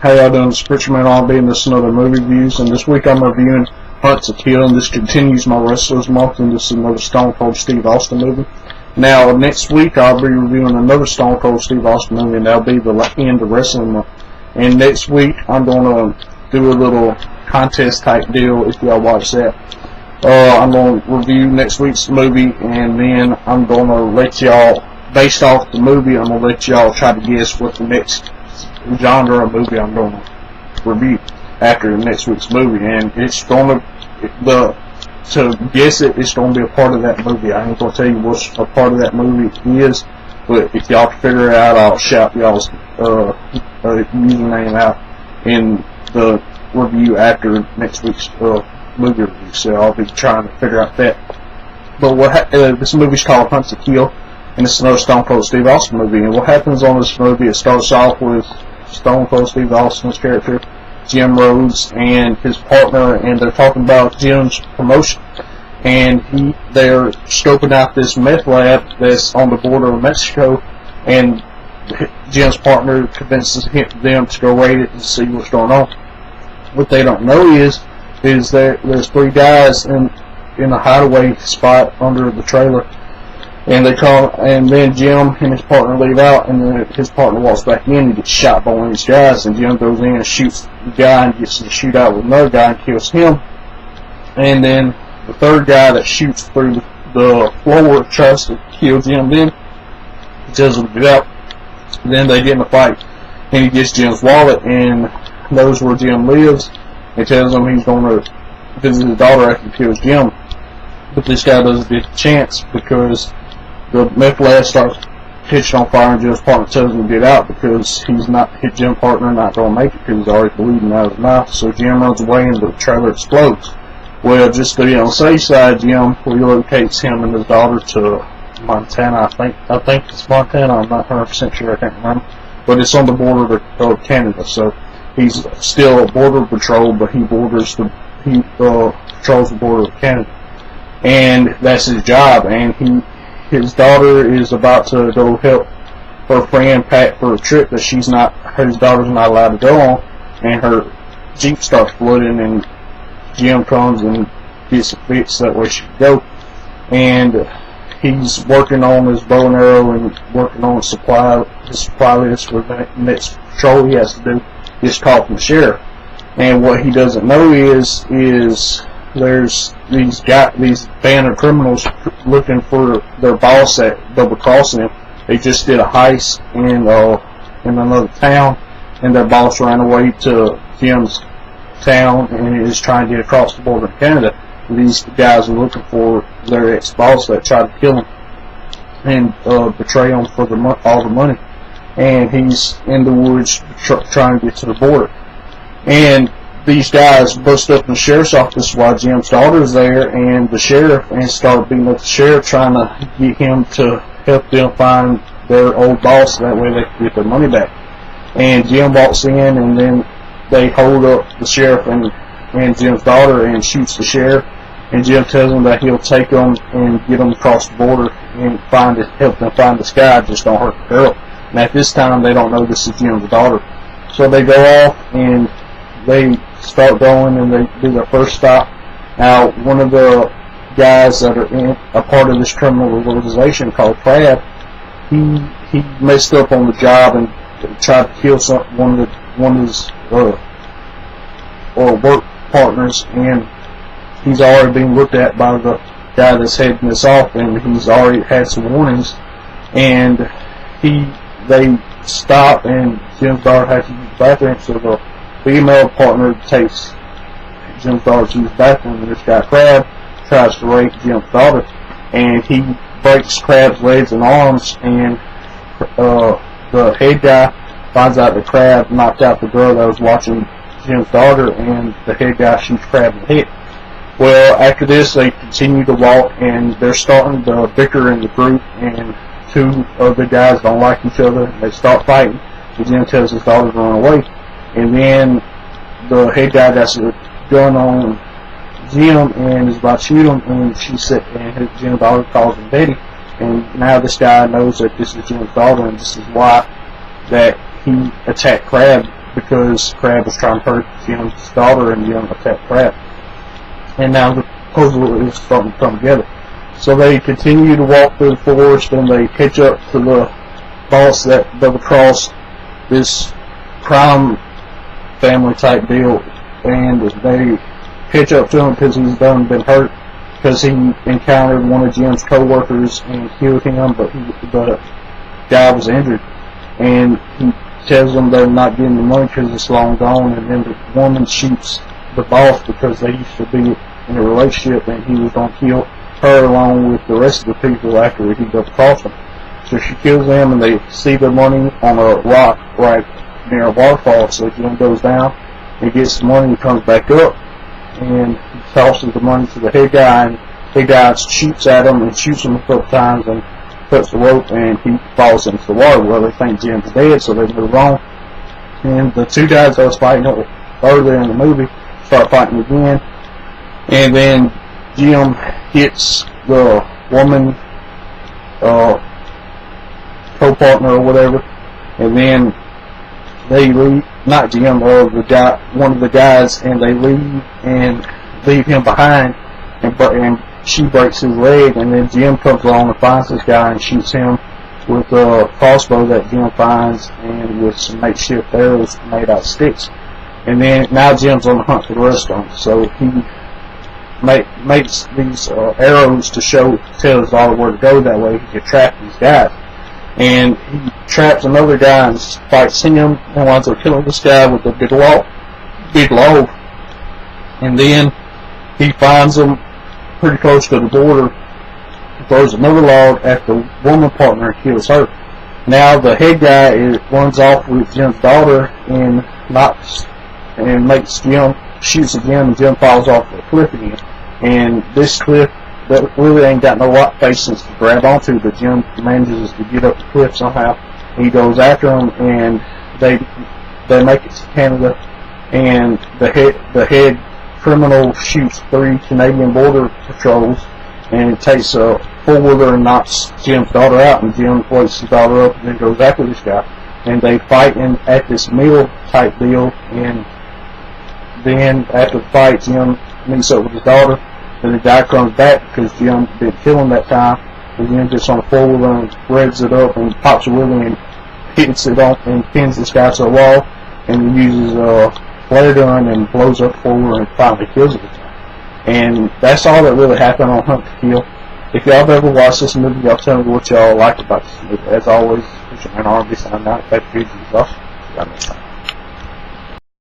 How y'all doing? It's Richard Man RB, and this is another movie reviews. And this week I'm reviewing Hunt to Kill, and this continues my Wrestlers Month, and this is another Stone Cold Steve Austin movie. Now, next week I'll be reviewing another Stone Cold Steve Austin movie, and that'll be the end of Wrestling Month. And next week I'm going to do a little contest type deal if y'all watch that. I'm going to review next week's movie, and then I'm going to let y'all, based off the movie, I'm going to let y'all try to guess what the next genre of movie I'm going to review after next week's movie. And it's going to guess it, it's going to be a part of that movie. I ain't going to tell you what a part of that movie is, but if y'all can figure it out, I'll shout y'all's username out in the review after next week's movie review. So I'll be trying to figure out that. But this movie's called Hunt to Kill, and it's another Stone Cold Steve Austin movie. And what happens on this movie, it starts off with Stone Cold Steve Austin's character, Jim Rhodes, and his partner, and they're talking about Jim's promotion. And they're scoping out this meth lab that's on the border of Mexico, and Jim's partner convinces them to go raid it and see what's going on. What they don't know is there's three guys in a hideaway spot under the trailer. And then Jim and his partner leave out, and then his partner walks back in and gets shot by one of these guys, and Jim goes in and shoots the guy and gets to shoot out with another guy and kills him. And then the third guy that shoots through the floor tries to kill Jim, then he tells him to get out. And then they get in a fight, and he gets Jim's wallet and knows where Jim lives, and tells him he's going to visit his daughter after he kills Jim. But this guy doesn't get a chance because the meth lab starts catching on fire, and Jim's partner tells him to get out because Jim's partner not going to make it because he's already bleeding out of his mouth. So Jim runs away and the trailer explodes. Well, just to be on the safe side, Jim relocates him and his daughter to Montana. I think it's Montana. I'm not 100% sure. I can't remember. But it's on the border of Canada. So he's still a border patrol, but he patrols the border of Canada, and that's his job. And his daughter is about to go help her friend pack for a trip that his daughter's not allowed to go on, and her Jeep starts flooding, and Jim comes and gets it fixed that way she can go. And he's working on his bow and arrow and working on his supply list for the next patrol he has to do. Gets called from the sheriff, and what he doesn't know is there's these band of criminals looking for their boss that double-crossing him. They just did a heist in another town, and their boss ran away to Jim's town and is trying to get across the border in Canada. These guys are looking for their ex-boss that tried to kill him and betray him for all the money. And he's in the woods trying to get to the border. And these guys bust up in the sheriff's office while Jim's daughter is there, and the sheriff, and start beating up the sheriff, trying to get him to help them find their old boss. That way they can get their money back. And Jim walks in, and then they hold up the sheriff and Jim's daughter and shoots the sheriff. And Jim tells them that he'll take them and get them across the border and help them find this guy. Just don't hurt the girl. And at this time, they don't know this is Jim's daughter. So they go off and they start going, and they do their first stop. Now, one of the guys that are in a part of this criminal organization called Crab, he messed up on the job and tried to kill one of his work partners, and he's already being looked at by the guy that's heading this off, and he's already had some warnings. And they stop, and Jim's daughter has to use the bathroom, so the female partner takes Jim's daughter to use the bathroom, and this guy Crab tries to rape Jim's daughter, and he breaks Crab's legs and arms, and the head guy finds out that Crab knocked out the girl that was watching Jim's daughter, and the head guy shoots Crab in the head. Well, after this, they continue to walk, and they're starting to bicker in the group, and two of the guys don't like each other. They start fighting, and Jim tells his daughter to run away. And then the head guy got a gun on Jim and is about to shoot him, and Jim's daughter calls him Betty. And now this guy knows that this is Jim's daughter, and this is why that he attacked Crab because Crab was trying to hurt Jim's daughter, and Jim attacked Crab. And now the puzzle is starting to come together. So they continue to walk through the forest, and they catch up to the boss that double crossed this crime family type deal, and they catch up to him because he's been hurt, because he encountered one of Jim's co-workers and killed him, but the guy was injured, and he tells them they're not getting the money because it's long gone, and then the woman shoots the boss because they used to be in a relationship, and he was going to kill her along with the rest of the people after he double crossed them. So she kills them, and they see the money on a rock right near a waterfall. So Jim goes down, he gets the money, he comes back up, and he tosses the money to the head guy, and the guy shoots at him and shoots him a couple times and cuts the rope, and he falls into the water. Well, they think Jim's dead, so they move on. And the two guys that was fighting earlier in the movie start fighting again, and then Jim hits the woman co-partner or whatever, and then they leave, not Jim, or the guy, one of the guys, and they leave him behind, and she breaks his leg, and then Jim comes along and finds this guy and shoots him with a crossbow that Jim finds, and with some makeshift arrows made out of sticks. And then now Jim's on the hunt for the rest of them, so he makes these arrows to tell his daughter where to go, that way he can trap these guys. And he traps another guy and fights him, and winds up killing this guy with a big log. And then he finds him pretty close to the border, throws another log at the woman partner and kills her. Now the head guy runs off with Jim's daughter and makes Jim, shoots again, and Jim falls off the cliff again. And this cliff that really ain't got no rock faces to grab onto, but Jim manages to get up the cliff somehow. He goes after him, and they make it to Canada, and the head criminal shoots 3 Canadian border patrols, and it takes a four-wheeler and knocks Jim's daughter out, and Jim wakes his daughter up and then goes after this guy. And they fight at this meal type deal, and then after the fight, Jim meets up with his daughter, and the guy comes back because Jim didn't kill him that time, and Jim gets on a four-wheeler and revs it up and pops a wheelie and hits it off and pins this guy to a wall, and he uses a flare gun and blows up the four-wheeler and finally kills it. And that's all that really happened on Hunt to Kill. If y'all have ever watched this movie, y'all tell me what y'all like about this movie. As always, it's your man R&B signing out. Back to you, y'all. See y'all next time.